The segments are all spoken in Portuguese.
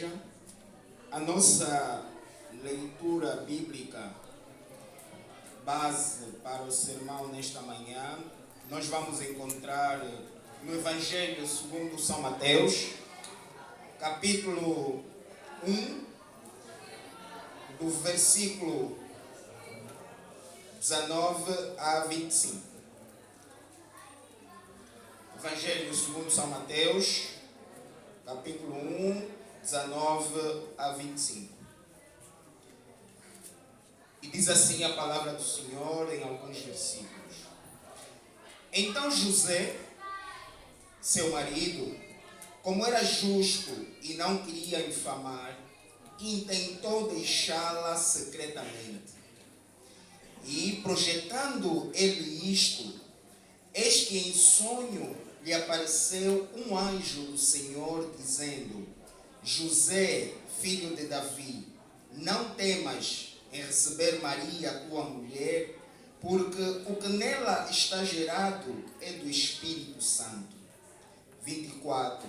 igreja. A nossa leitura bíblica base para o sermão nesta manhã, nós vamos encontrar no Evangelho segundo São Mateus, capítulo 1, do versículo 19 a 25. Evangelho segundo São Mateus, capítulo 1, 19 a 25. E diz assim a palavra do Senhor em alguns versículos. Então José, seu marido, como era justo e não queria infamar, intentou deixá-la secretamente. E projetando ele isto, eis que em sonho lhe apareceu um anjo do Senhor, dizendo: José, filho de Davi, não temas em receber Maria, tua mulher, porque o que nela está gerado é do Espírito Santo. 24.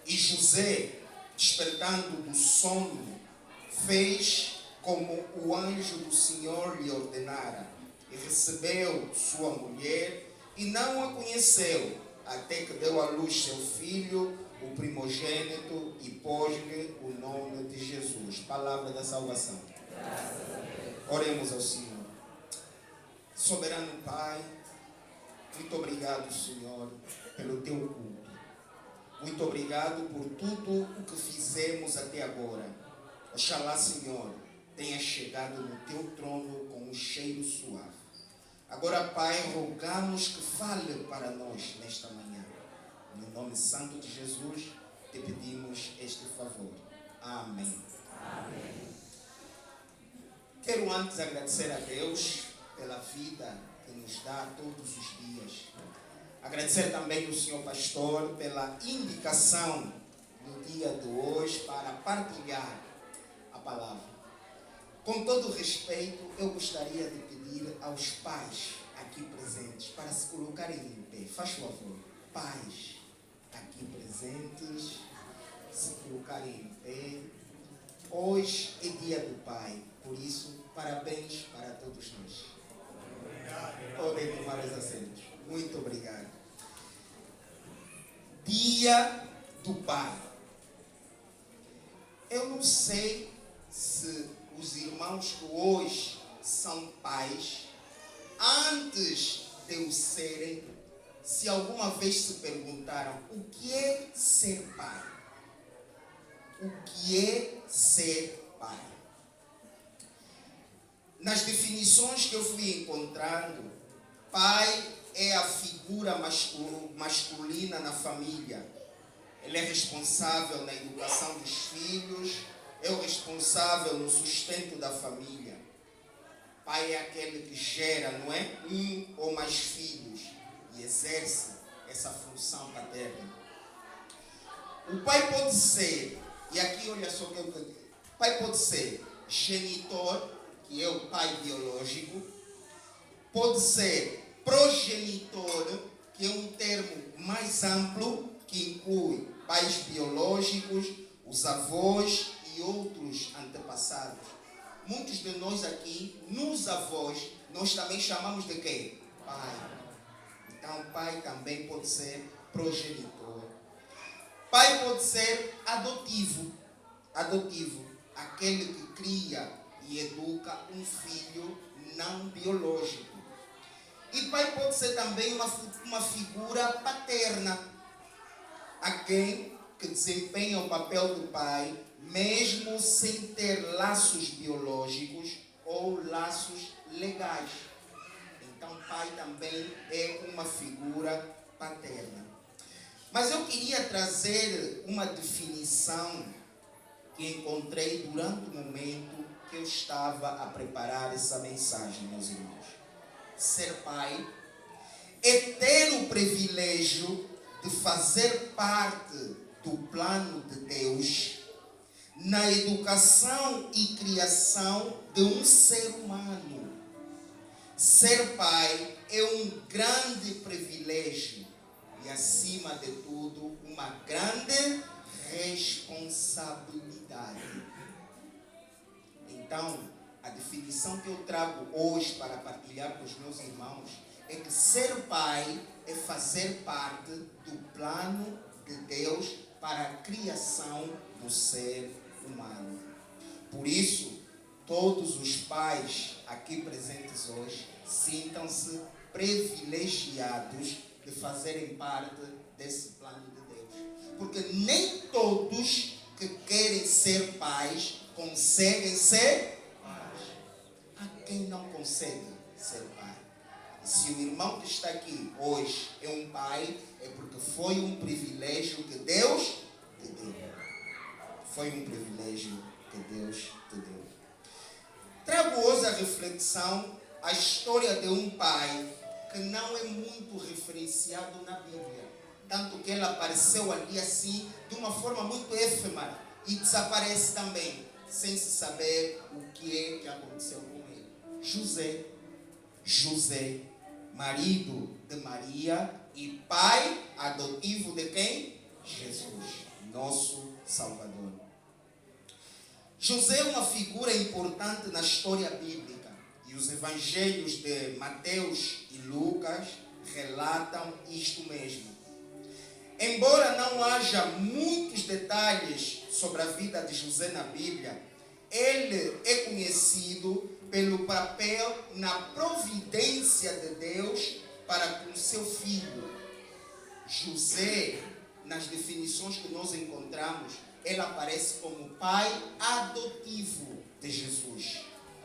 E José, despertando do sono, fez como o anjo do Senhor lhe ordenara, e recebeu sua mulher, e não a conheceu, até que deu à luz seu filho, o primogênito, e pôs-lhe o nome de Jesus. Palavra da salvação. Oremos ao Senhor. Soberano Pai, muito obrigado, Senhor, pelo teu culto. Muito obrigado por tudo o que fizemos até agora. Oxalá, Senhor, tenha chegado no teu trono com um cheiro suave. Agora, Pai, rogamos que fale para nós nesta manhã. No nome santo de Jesus, te pedimos este favor. Amém. Amém. Quero antes agradecer a Deus pela vida que nos dá todos os dias. Agradecer também ao Senhor Pastor pela indicação no dia de hoje para partilhar a palavra. Com todo o respeito, eu gostaria de pedir aos pais aqui presentes para se colocarem em pé. Faz favor, pais aqui presentes, se colocarem em pé. Hoje é dia do pai, por isso, parabéns para todos nós. Podem tomar os assentos. Muito obrigado. Dia do pai. Eu não sei se os irmãos que hoje são pais, antes de o serem, se alguma vez se perguntaram o que é ser pai? O que é ser pai? Nas definições que eu fui encontrando, pai é a figura masculina na família. Ele é responsável na educação dos filhos, é o responsável no sustento da família. Pai é aquele que gera, não é? Um ou mais filhos e exerce essa função paterna. O pai pode ser, e aqui olha só o que eu digo, o pai pode ser genitor, que é o pai biológico, pode ser progenitor, que é um termo mais amplo, que inclui pais biológicos, os avós e outros antepassados. Muitos de nós aqui, nos avós, nós também chamamos de quê? Pai. Então, pai também pode ser progenitor. Pai pode ser adotivo. Adotivo, aquele que cria e educa um filho não biológico. E pai pode ser também uma figura paterna. Alguém que desempenha o papel do pai, mesmo sem ter laços biológicos ou laços legais. Então, pai também é uma figura paterna. Mas eu queria trazer uma definição que encontrei durante o momento que eu estava a preparar essa mensagem, meus irmãos. Ser pai é ter o privilégio de fazer parte do plano de Deus na educação e criação de um ser humano. Ser pai é um grande privilégio e, acima de tudo, uma grande responsabilidade. Então, a definição que eu trago hoje para partilhar com os meus irmãos é que ser pai é fazer parte do plano de Deus para a criação do ser humano. Por isso, todos os pais aqui presentes hoje sintam-se privilegiados de fazerem parte desse plano de Deus. Porque nem todos que querem ser pais conseguem ser pais. Há quem não consegue ser pai. E se o irmão que está aqui hoje é um pai, é porque foi um privilégio que Deus te deu. Foi um privilégio que Deus te deu. Trago hoje a reflexão a história de um pai que não é muito referenciado na Bíblia. Tanto que ele apareceu ali assim, de uma forma muito efêmera, e desaparece também, sem se saber o que é que aconteceu com ele. José, marido de Maria e pai adotivo de quem? Jesus, nosso Salvador. José é uma figura importante na história bíblica. E os evangelhos de Mateus e Lucas relatam isto mesmo. Embora não haja muitos detalhes sobre a vida de José na Bíblia, ele é conhecido pelo papel na providência de Deus para com seu filho. José, nas definições que nós encontramos, ele aparece como pai adotivo de Jesus.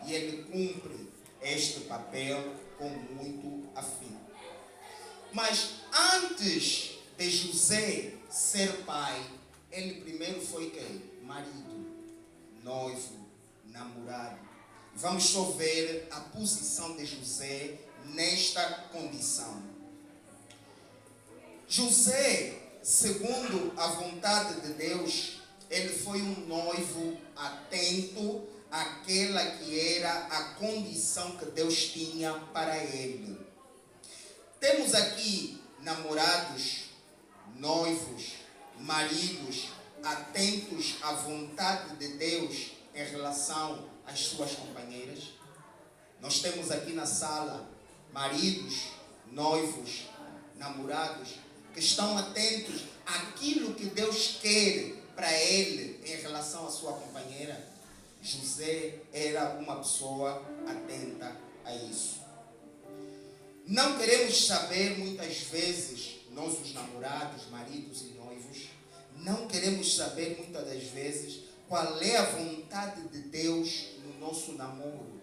E ele cumpre este papel com muito afinco. Mas antes de José ser pai, ele primeiro foi quem? Marido, noivo, namorado. Vamos só ver a posição de José nesta condição. José, segundo a vontade de Deus, ele foi um noivo atento àquela que era a condição que Deus tinha para ele. Temos aqui namorados, noivos, maridos atentos à vontade de Deus em relação às suas companheiras. Nós temos aqui na sala maridos, noivos, namorados que estão atentos àquilo que Deus quer para ele em relação à sua companheira. José era uma pessoa atenta a isso. Não queremos saber muitas vezes, nós os namorados, maridos e noivos, não queremos saber muitas das vezes qual é a vontade de Deus no nosso namoro.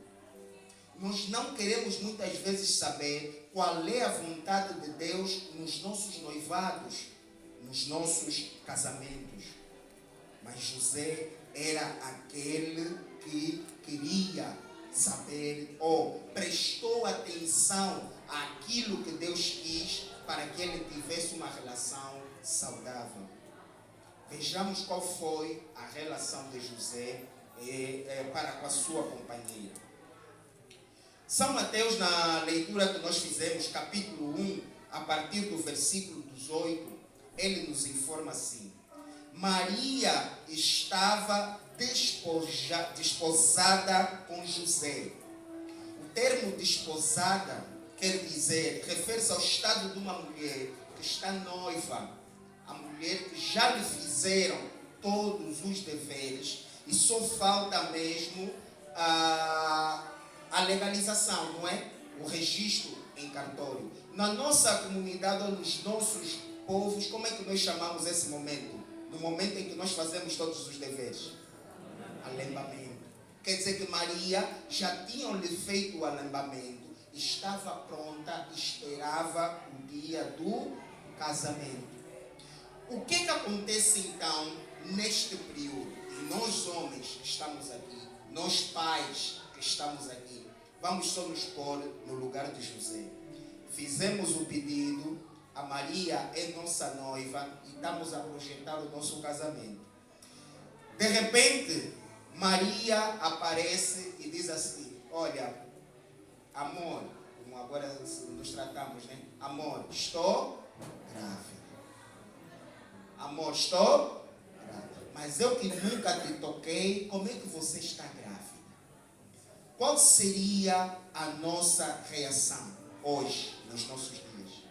Nós não queremos muitas vezes saber qual é a vontade de Deus nos nossos noivados, nos nossos casamentos. Mas José era aquele que queria saber ou prestou atenção àquilo que Deus quis para que ele tivesse uma relação saudável. Vejamos qual foi a relação de José para com a sua companheira. São Mateus, na leitura que nós fizemos, capítulo 1, a partir do versículo 18, ele nos informa assim: Maria estava desposada com José. O termo desposada quer dizer, refere-se ao estado de uma mulher que está noiva, a mulher que já lhe fizeram todos os deveres e só falta mesmo a legalização, não é? O registro em cartório. Na nossa comunidade ou nos nossos povos, como é que nós chamamos esse momento? No momento em que nós fazemos todos os deveres? Alembamento. Quer dizer que Maria já tinha-lhe feito o alembamento, estava pronta, esperava o dia do casamento. O que acontece então neste período? E nós homens que estamos aqui, nós pais que estamos aqui, vamos só nos pôr no lugar de José. Fizemos o pedido, a Maria é nossa noiva e estamos a projetar o nosso casamento. De repente, Maria aparece e diz assim: olha, amor, como agora nos tratamos, né? Amor, estou grávida. Amor, estou grávida. Mas eu que nunca te toquei, como é que você está grávida? Qual seria a nossa reação hoje, nos nossos dias?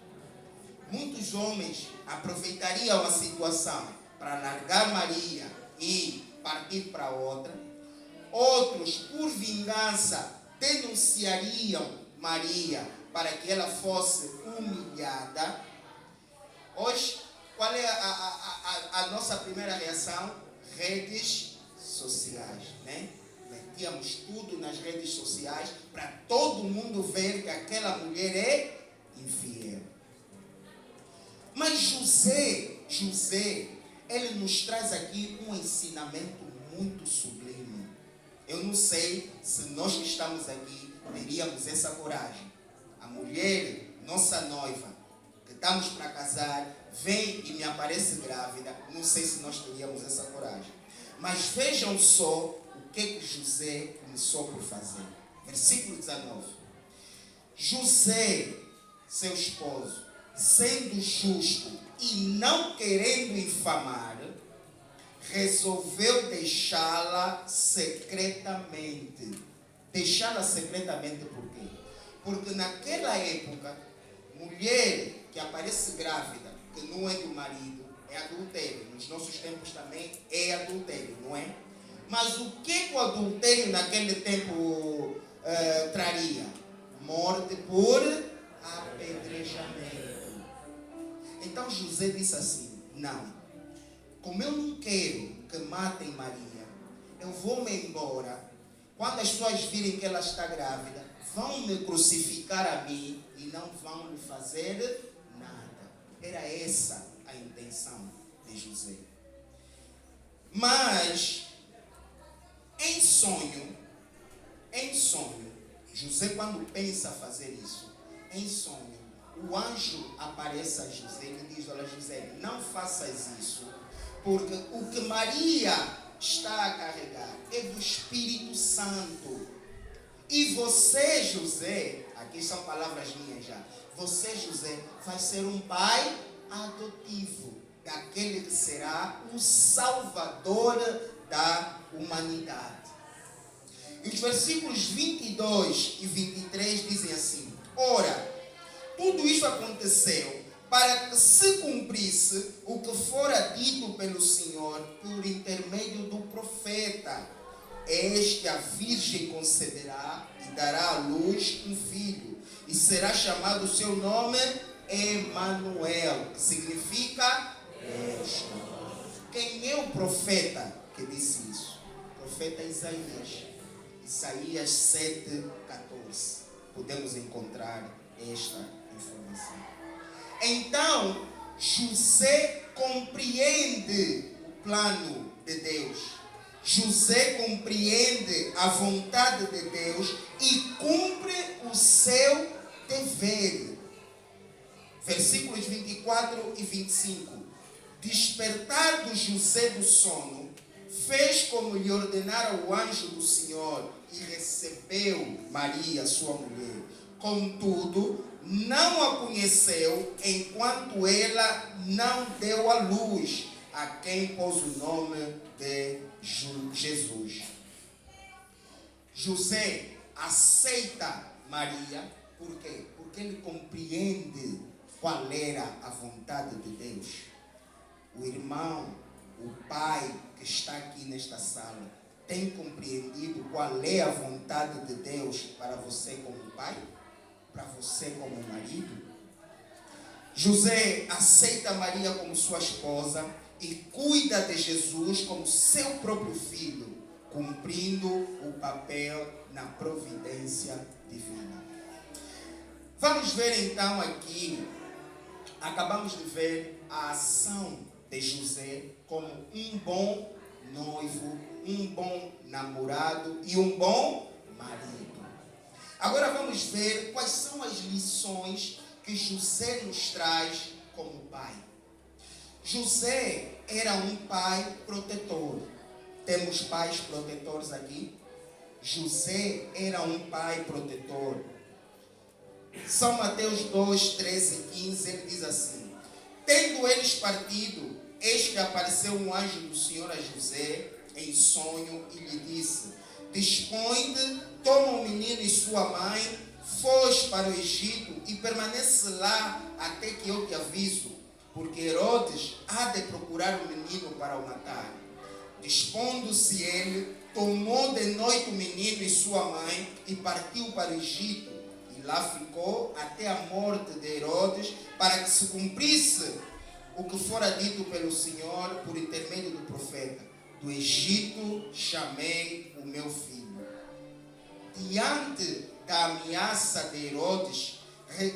Muitos homens aproveitariam a situação para largar Maria e partir para outra. Outros, por vingança, denunciariam Maria para que ela fosse humilhada. Hoje, qual é a nossa primeira reação? Redes sociais, né? Metíamos tudo nas redes sociais para todo mundo ver que aquela mulher é infiel. Mas José, ele nos traz aqui um ensinamento muito sublime. Eu não sei se nós que estamos aqui teríamos essa coragem. A mulher, nossa noiva, que estamos para casar, vem e me aparece grávida. Não sei se nós teríamos essa coragem. Mas vejam só o que José começou por fazer. Versículo 19. José, seu esposo, sendo justo e não querendo infamar, resolveu deixá-la secretamente. Deixá-la secretamente por quê? Porque naquela época, mulher que aparece grávida, que não é do marido, é adultério. Nos nossos tempos também é adultério, não é? Mas o que o adultério naquele tempo traria? Morte por apedrejamento. Então José disse assim: não, como eu não quero que matem Maria, eu vou-me embora. Quando as pessoas virem que ela está grávida, vão me crucificar a mim e não vão lhe fazer nada. Era essa a intenção de José. Mas, em sonho, José, quando pensa fazer isso, em sonho, o anjo aparece a José e diz: olha, José, não faças isso, porque o que Maria está a carregar é do Espírito Santo. E você, José, aqui são palavras minhas já, você, José, vai ser um pai adotivo daquele que será o Salvador da humanidade. E os versículos 22 e 23 dizem assim: ora, tudo isso aconteceu para que se cumprisse o que fora dito pelo Senhor por intermédio do profeta: eis que a virgem conceberá e dará à luz um filho, e será chamado o seu nome Emanuel, que significa Deus. Quem é o profeta que disse isso? O profeta Isaías. Isaías 7,14. Podemos encontrar esta informação. Então, José compreende o plano de Deus. José compreende a vontade de Deus e cumpre o seu dever. Versículos 24 e 25. Despertado José do sono, fez como lhe ordenara o anjo do Senhor e recebeu Maria, sua mulher. Contudo, não a conheceu enquanto ela não deu à luz, a quem pôs o nome de Jesus. José aceita Maria, por quê? Porque ele compreende qual era a vontade de Deus. O irmão, o pai que está aqui nesta sala, tem compreendido qual é a vontade de Deus para você como pai? Para você como marido? José aceita Maria como sua esposa e cuida de Jesus como seu próprio filho, cumprindo o papel na providência divina. Vamos ver então aqui, acabamos de ver a ação de José como um bom noivo, um bom namorado e um bom marido. Agora vamos ver quais são as lições que José nos traz como pai. José era um pai protetor. Temos pais protetores aqui? José era um pai protetor. São Mateus 2, 13 e 15, ele diz assim: Tendo eles partido, eis que apareceu um anjo do Senhor a José em sonho e lhe disse: dispõe-te, toma o menino e sua mãe, foge para o Egito e permanece lá até que eu te aviso, porque Herodes há de procurar o menino para o matar. Dispondo-se ele, tomou de noite o menino e sua mãe e partiu para o Egito. E lá ficou até a morte de Herodes, para que se cumprisse o que fora dito pelo Senhor por intermédio do profeta: do Egito chamei o meu filho. Diante da ameaça de Herodes,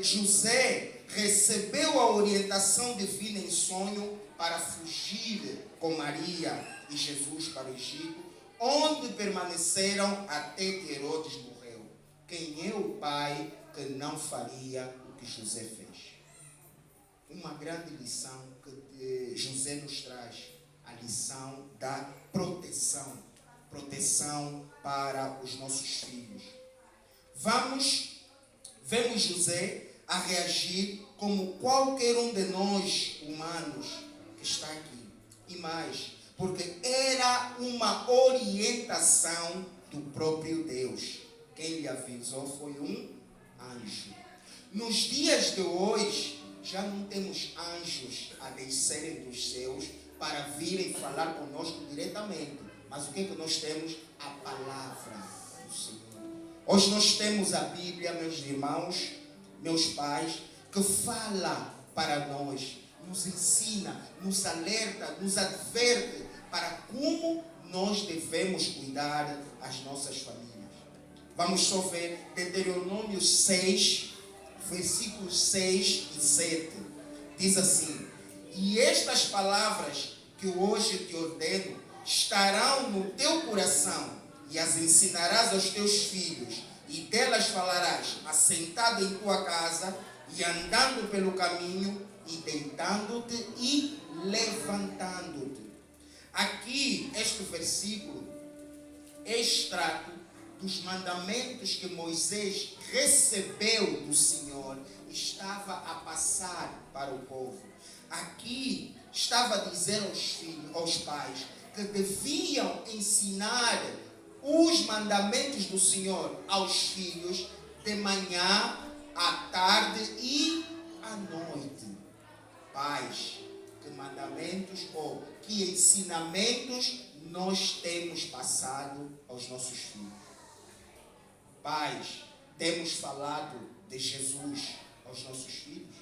José recebeu a orientação divina em sonho para fugir com Maria e Jesus para o Egito, onde permaneceram até que Herodes morreu. Quem é o pai que não faria o que José fez? Uma grande lição que José nos traz, a lição da proteção para os nossos filhos. Vemos José a reagir como qualquer um de nós humanos que está aqui. E mais, porque era uma orientação do próprio Deus. Quem lhe avisou foi um anjo. Nos dias de hoje, já não temos anjos a descerem dos céus para virem falar conosco diretamente. Mas o que é que nós temos? A palavra do Senhor. Hoje nós temos a Bíblia, meus irmãos, meus pais, que fala para nós, nos ensina, nos alerta, nos adverte para como nós devemos cuidar as nossas famílias. Vamos só ver Deuteronômio 6, versículos 6 e 7. Diz assim: e estas palavras que hoje te ordeno estarão no teu coração, e as ensinarás aos teus filhos, e delas falarás assentado em tua casa, e andando pelo caminho, e deitando-te e levantando-te. Aqui, este versículo é extrato dos mandamentos que Moisés recebeu do Senhor e estava a passar para o povo. Aqui estava a dizer aos pais que deviam ensinar os mandamentos do Senhor aos filhos de manhã, à tarde e à noite. Pais, que mandamentos ou que ensinamentos nós temos passado aos nossos filhos? Pais, temos falado de Jesus aos nossos filhos?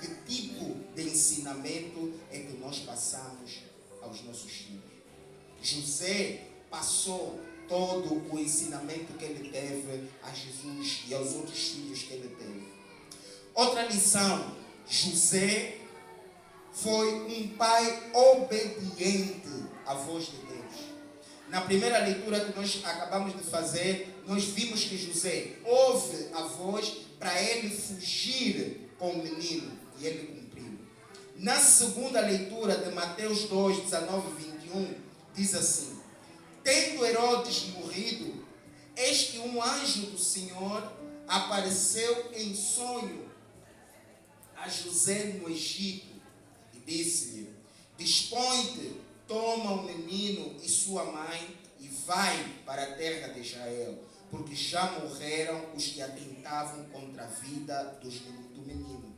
Que tipo de ensinamento é que nós passamos aos nossos filhos? José passou todo o ensinamento que ele teve a Jesus e aos outros filhos que ele teve. Outra lição: José foi um pai obediente à voz de Deus. Na primeira leitura que nós acabamos de fazer, nós vimos que José ouve a voz para ele fugir com o menino, e ele cumpriu. Na segunda leitura de Mateus 2, 19 e 21, diz assim: tendo Herodes morrido, eis que um anjo do Senhor apareceu em sonho a José no Egito e disse-lhe: dispõe-te, toma o menino e sua mãe e vai para a terra de Israel, porque já morreram os que atentavam contra a vida do menino.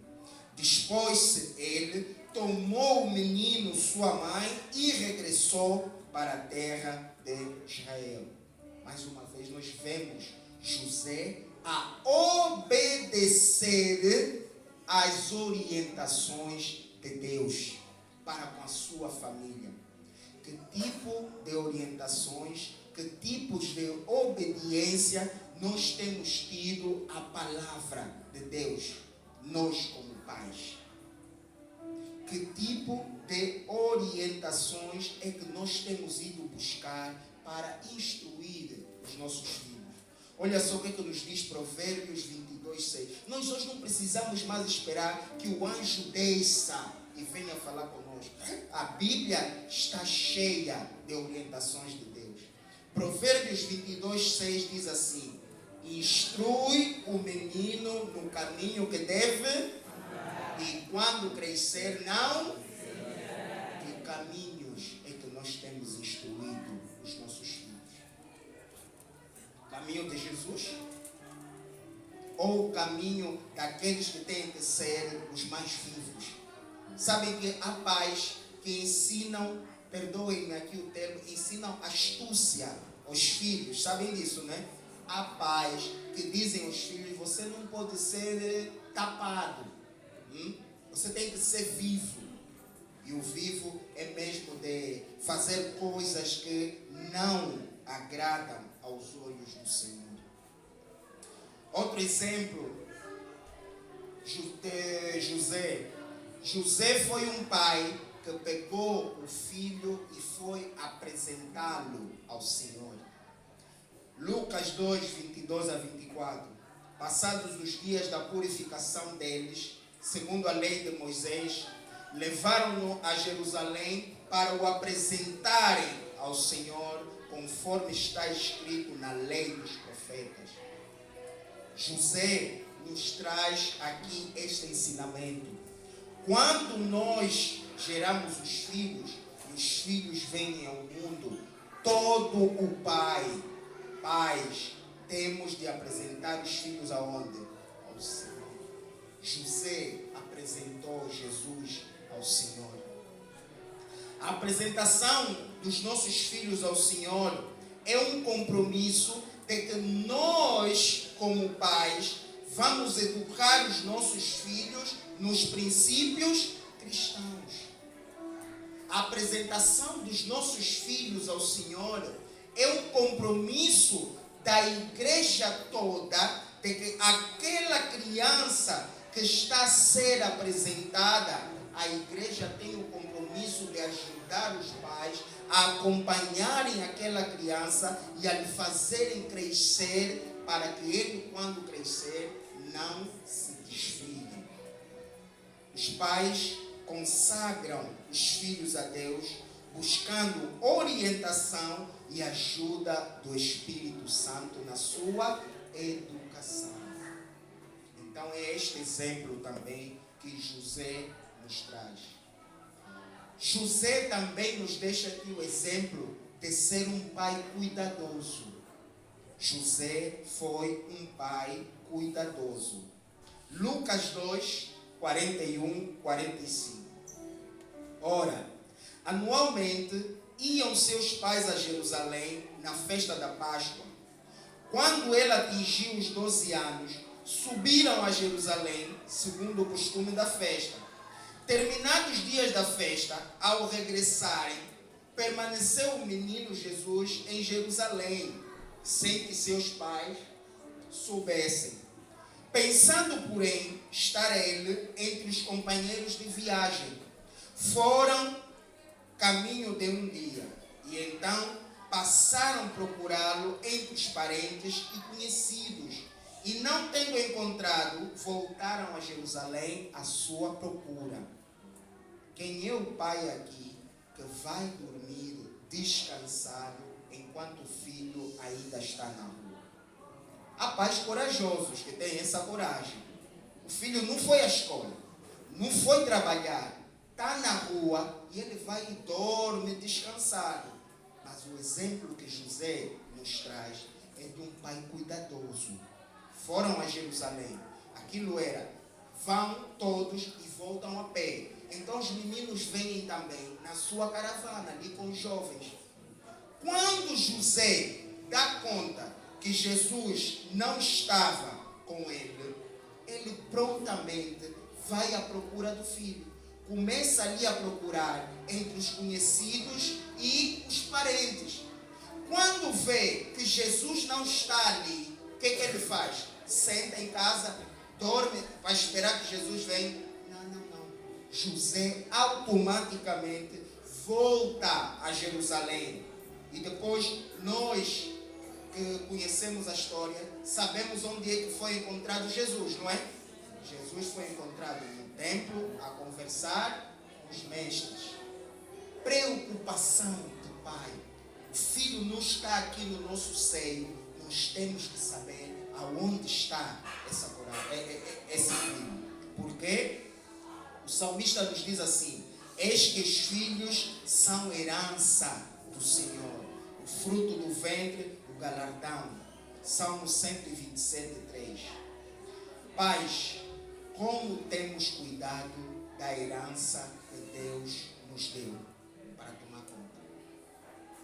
Dispôs-se ele, tomou o menino, sua mãe, e regressou para a terra de Israel. Mais uma vez nós vemos José a obedecer às orientações de Deus para com a sua família. Que tipo de orientações, que tipos de obediência nós temos tido à palavra de Deus, nós como pais? Que tipo de orientações é que nós temos ido buscar para instruir os nossos filhos? Olha só o que nos diz Provérbios 22, 6. Nós hoje não precisamos mais esperar que o anjo desça e venha falar conosco. A Bíblia está cheia de orientações de Deus. Provérbios 22, 6 diz assim: instrui o menino no caminho que deve. E quando crescer, não. Que caminhos é que nós temos instruído os nossos filhos? O caminho de Jesus? Ou o caminho daqueles que têm que ser os mais vivos? Sabem que há pais que ensinam, perdoem-me aqui o termo, ensinam astúcia aos filhos. Sabem disso, né? Há pais que dizem aos filhos: você não pode ser tapado. Você tem que ser vivo. E o vivo é mesmo de fazer coisas que não agradam aos olhos do Senhor. Outro exemplo, José. José foi um pai que pegou o filho e foi apresentá-lo ao Senhor. Lucas 2, 22 a 24. Passados os dias da purificação deles, segundo a lei de Moisés, levaram-no a Jerusalém para o apresentarem ao Senhor, conforme está escrito na lei dos profetas. José nos traz aqui este ensinamento. Quando nós geramos os filhos, e os filhos vêm ao mundo, todo o pais, temos de apresentar os filhos aonde? Ao Senhor. José apresentou Jesus ao Senhor. A apresentação dos nossos filhos ao Senhor é um compromisso de que nós, como pais, vamos educar os nossos filhos nos princípios cristãos. A apresentação dos nossos filhos ao Senhor é um compromisso da igreja toda, de que aquela criança que está a ser apresentada, a igreja tem o compromisso de ajudar os pais a acompanharem aquela criança e a lhe fazerem crescer, para que ele, quando crescer, não se desvie. Os pais consagram os filhos a Deus, buscando orientação e ajuda do Espírito Santo na sua educação. Então é este exemplo também que José nos traz. José também nos deixa aqui o exemplo de ser um pai cuidadoso. José foi um pai cuidadoso. Lucas 2, 41, 45. Ora, anualmente iam seus pais a Jerusalém na festa da Páscoa. Quando ele atingiu os 12 anos, subiram a Jerusalém, segundo o costume da festa. Terminados os dias da festa, ao regressarem, permaneceu o menino Jesus em Jerusalém, sem que seus pais soubessem. Pensando, porém, estar ele entre os companheiros de viagem, foram caminho de um dia, e então passaram a procurá-lo entre os parentes e conhecidos, e não tendo encontrado, voltaram a Jerusalém à sua procura. Quem é o pai aqui que vai dormir descansado enquanto o filho ainda está na rua? Há pais corajosos que têm essa coragem. O filho não foi à escola, não foi trabalhar, está na rua e ele vai e dorme descansado. Mas o exemplo que José nos traz é de um pai cuidadoso. Foram a Jerusalém. Aquilo era, vão todos e voltam a pé. Então os meninos vêm também na sua caravana, ali com os jovens. Quando José dá conta que Jesus não estava com ele, ele prontamente vai à procura do filho. Começa ali a procurar entre os conhecidos e os parentes. Quando vê que Jesus não está ali, o que ele faz? Senta em casa, dorme, vai esperar que Jesus venha. Não. José automaticamente volta a Jerusalém. E depois nós que conhecemos a história, sabemos onde é que foi encontrado Jesus, não é? Jesus foi encontrado no templo a conversar com os mestres. Preocupação do pai. O filho não está aqui no nosso seio. Nós temos que saber aonde está esse filho. Por quê? O salmista nos diz assim: eis que os filhos são herança do Senhor, o fruto do ventre, o galardão. Salmo 127, 3. Pais, como temos cuidado da herança que Deus nos deu para tomar conta?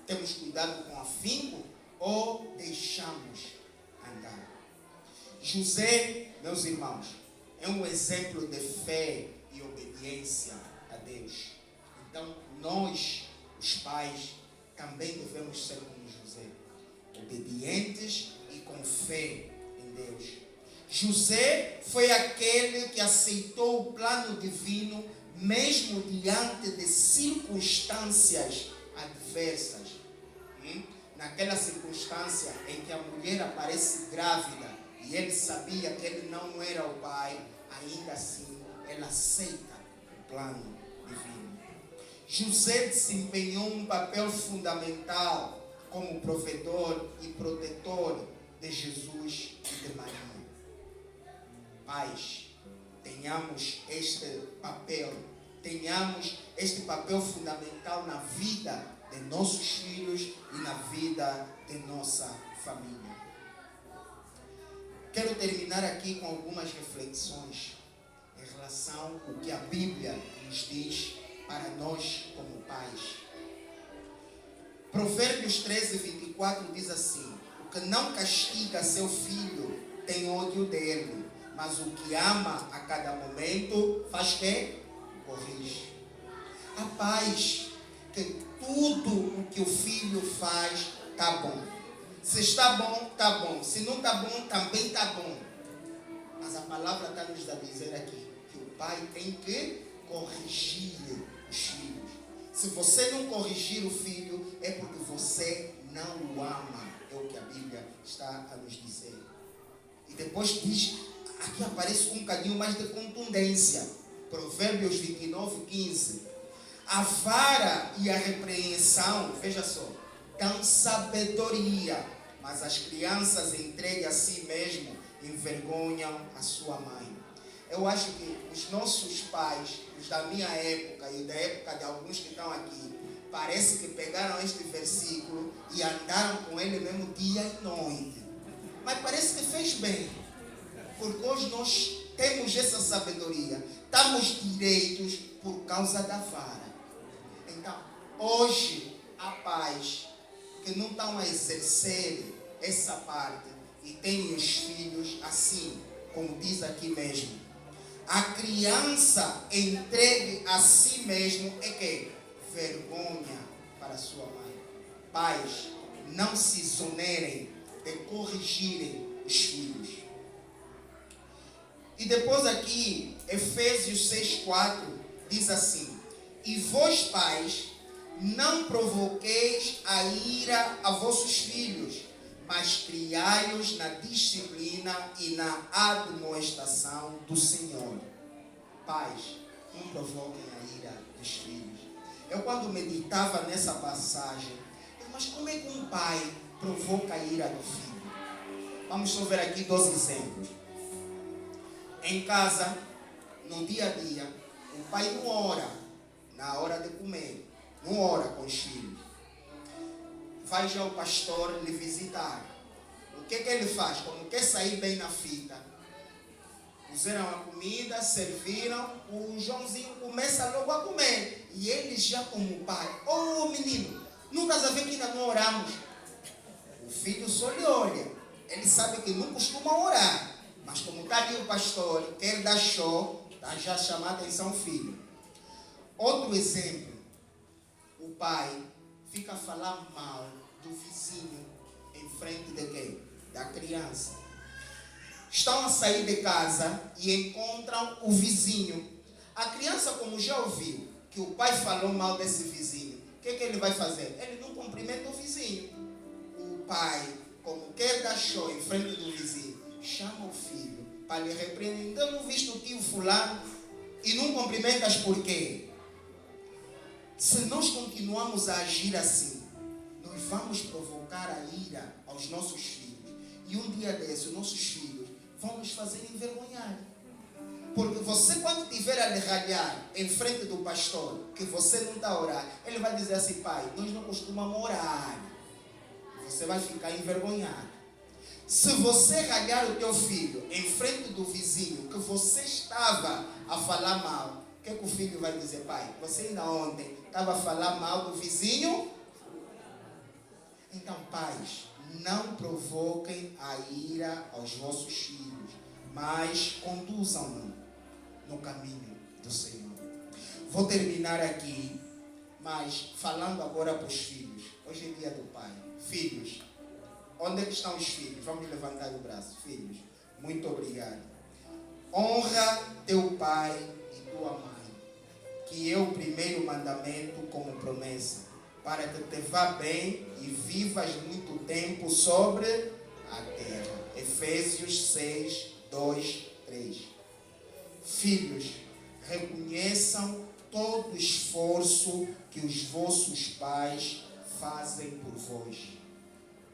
Temos cuidado com afinco ou deixamos andar? José, meus irmãos, é um exemplo de fé e obediência a Deus. Então, nós, os pais, também devemos ser como José, obedientes e com fé em Deus. José foi aquele que aceitou o plano divino, mesmo diante de circunstâncias adversas. Naquela circunstância em que a mulher aparece grávida e ele sabia que ele não era o pai, ainda assim ele aceita o plano divino. José desempenhou um papel fundamental como provedor e protetor de Jesus e de Maria. Pais, tenhamos este papel fundamental na vida de nossos filhos e na vida de nossa família. Quero terminar aqui com algumas reflexões em relação ao que a Bíblia nos diz para nós como pais. Provérbios 13, 24 diz assim: o que não castiga seu filho tem ódio dele, mas o que ama a cada momento faz que? Corrige. Há pais que tudo o que o filho faz está bom. Se está bom, está bom. Se não está bom, também está bom. Mas a palavra está nos a dizer aqui que o pai tem que corrigir os filhos. Se você não corrigir o filho, é porque você não o ama. É o que a Bíblia está a nos dizer. E depois diz, aqui aparece um bocadinho mais de contundência. Provérbios 29, 15. A vara e a repreensão, veja só, dão sabedoria, mas as crianças entregues a si mesmo envergonham a sua mãe. Eu acho que os nossos pais, os da minha época e da época de alguns que estão aqui, parece que pegaram este versículo e andaram com ele mesmo dia e noite. Mas parece que fez bem, porque hoje nós temos essa sabedoria, estamos direitos por causa da vara. Então, hoje há pais que não estão a exercer essa parte e têm os filhos assim, como diz aqui mesmo. A criança entregue a si mesmo é que? Vergonha para sua mãe. Pais, não se exonerem de corrigirem os filhos. E depois aqui, Efésios 6,4 diz assim: e vós pais, não provoqueis a ira a vossos filhos, mas criai-os na disciplina e na admoestação do Senhor. Pais, não provoquem a ira dos filhos. Eu quando meditava nessa passagem, mas como é que um pai provoca a ira do filho? Vamos só ver aqui 2 exemplos. Em casa, no dia a dia, o pai não ora na hora de comer, não ora com os filhos. Vai já o pastor lhe visitar. O que ele faz? Como quer sair bem na fita, puseram a comida, serviram, o Joãozinho começa logo a comer. E ele já como pai, oh menino, nunca já vê que ainda não oramos. O filho só lhe olha. Ele sabe que não costuma orar. Mas como está ali o pastor, quer dar show, está já chamando a atenção o filho. Outro exemplo, o pai fica a falar mal do vizinho em frente de quem? Da criança. Estão a sair de casa e encontram o vizinho. A criança, como já ouviu que o pai falou mal desse vizinho, o que ele vai fazer? Ele não cumprimenta o vizinho. O pai, como quer dar show em frente do vizinho, chama o filho para lhe repreender. Então não viste o tio fulano e não cumprimentas por quê? Se nós continuamos a agir assim, nós vamos provocar a ira aos nossos filhos. E um dia desses, os nossos filhos vão nos fazer envergonhar. Porque você, quando estiver a lhe ralhar em frente do pastor, que você não está a orar, ele vai dizer assim: pai, nós não costumamos orar. Você vai ficar envergonhado. Se você ralhar o teu filho em frente do vizinho, que você estava a falar mal, o que é que o filho vai dizer? Pai, você ainda ontem estava a falar mal do vizinho? Então, pais, não provoquem a ira aos vossos filhos, mas conduzam-no no caminho do Senhor. Vou terminar aqui, mas falando agora para os filhos. Hoje é dia do pai. Filhos, onde é que estão os filhos? Vamos levantar o braço. Filhos, muito obrigado. Honra teu pai e tua mãe, que é o primeiro mandamento como promessa, para que te vá bem e vivas muito tempo sobre a terra. Efésios 6, 2, 3. Filhos, reconheçam todo o esforço que os vossos pais fazem por vós.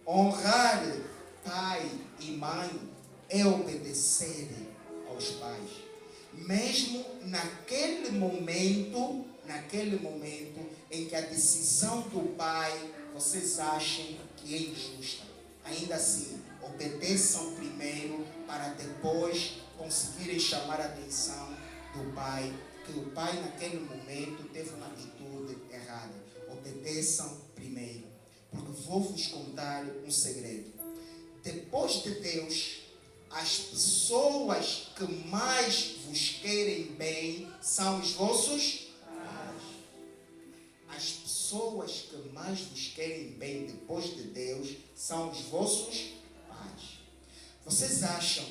Honrar pai e mãe é obedecer aos pais. Mesmo naquele momento em que a decisão do pai vocês achem que é injusta, ainda assim, obedeçam primeiro para depois conseguirem chamar a atenção do pai, que o pai naquele momento teve uma atitude errada. Obedeçam primeiro, porque vou vos contar um segredo. Depois de Deus, as pessoas que mais vos querem bem são os vossos pais. As pessoas que mais vos querem bem depois de Deus são os vossos pais. Vocês acham,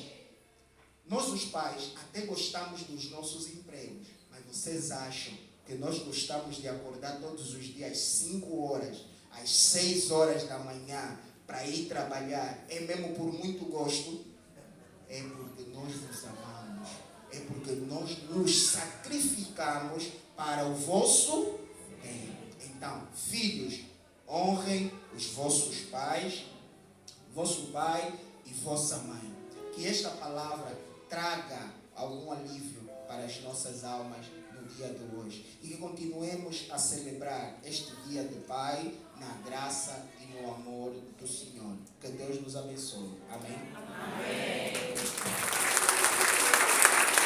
nós os pais até gostamos dos nossos empregos, mas vocês acham que nós gostamos de acordar todos os dias às 5 horas, às 6 horas da manhã para ir trabalhar? É mesmo por muito gosto? É porque nós nos amamos, é porque nós nos sacrificamos para o vosso bem. Então, filhos, honrem os vossos pais, vosso pai e vossa mãe. Que esta palavra traga algum alívio para as nossas almas no dia de hoje. E que continuemos a celebrar este dia de Pai na graça e no amor do Senhor. Que Deus nos abençoe. Amém? Amém.